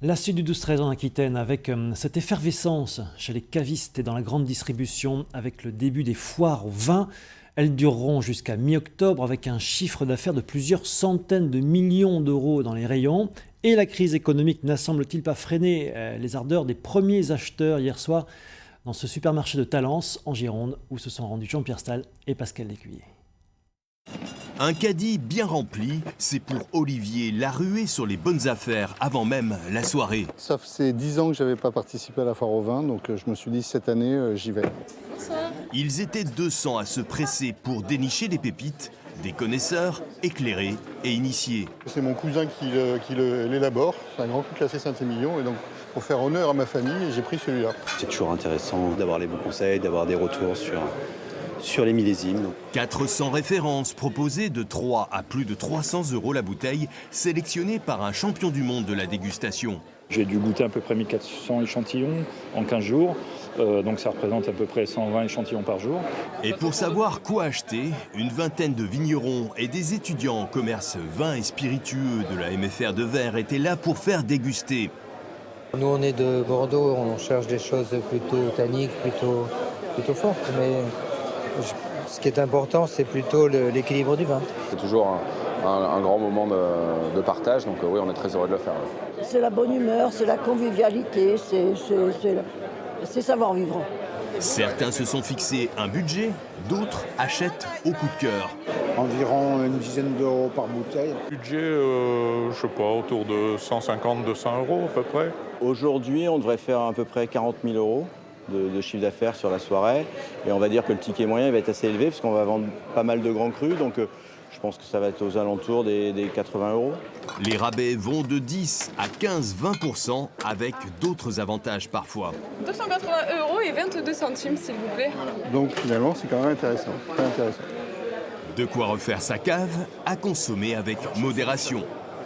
La suite du 12-13 en Aquitaine avec cette effervescence chez les cavistes et dans la grande distribution avec le début des foires au vin. Elles dureront jusqu'à mi-octobre avec un chiffre d'affaires de plusieurs centaines de millions d'euros dans les rayons. Et la crise économique n'a semble-t-il pas freiné les ardeurs des premiers acheteurs hier soir dans ce supermarché de Talence en Gironde où se sont rendus Jean-Pierre Stahl et Pascal Lécuyer. Un caddie bien rempli, c'est pour Olivier la ruée sur les bonnes affaires avant même la soirée. Ça fait 10 ans que je n'avais pas participé à la foire au vin, donc je me suis dit cette année, j'y vais. Bonsoir. Ils étaient 200 à se presser pour dénicher des pépites, des connaisseurs éclairés et initiés. C'est mon cousin qui l'élabore, c'est un grand cru classé Saint-Émilion, et donc pour faire honneur à ma famille, j'ai pris celui-là. C'est toujours intéressant d'avoir les bons conseils, d'avoir des retours sur les millésimes. 400 références proposées de 3 à plus de 300 € la bouteille, sélectionnées par un champion du monde de la dégustation. J'ai dû goûter à peu près 1400 échantillons en 15 jours, donc ça représente à peu près 120 échantillons par jour. Et pour savoir quoi acheter, une vingtaine de vignerons et des étudiants en commerce vin et spiritueux de la MFR de Vert étaient là pour faire déguster. Nous on est de Bordeaux, on cherche des choses plutôt tanniques, plutôt fortes, mais ce qui est important, c'est plutôt l'équilibre du vin. C'est toujours un grand moment de partage, donc oui, on est très heureux de le faire. C'est la bonne humeur, c'est la convivialité, c'est savoir-vivre. Certains se sont fixés un budget, d'autres achètent au coup de cœur. Environ une dizaine d'euros par bouteille. Budget, je sais pas, autour de 150-200 € à peu près. Aujourd'hui, on devrait faire à peu près 40 000 € de chiffre d'affaires sur la soirée. Et on va dire que le ticket moyen va être assez élevé parce qu'on va vendre pas mal de grands crus. Donc je pense que ça va être aux alentours des 80 €. Les rabais vont de 10 à 15-20% avec d'autres avantages parfois. 280 € et 22 centimes s'il vous plaît. Donc finalement, c'est quand même intéressant, très intéressant. De quoi refaire sa cave à consommer avec modération.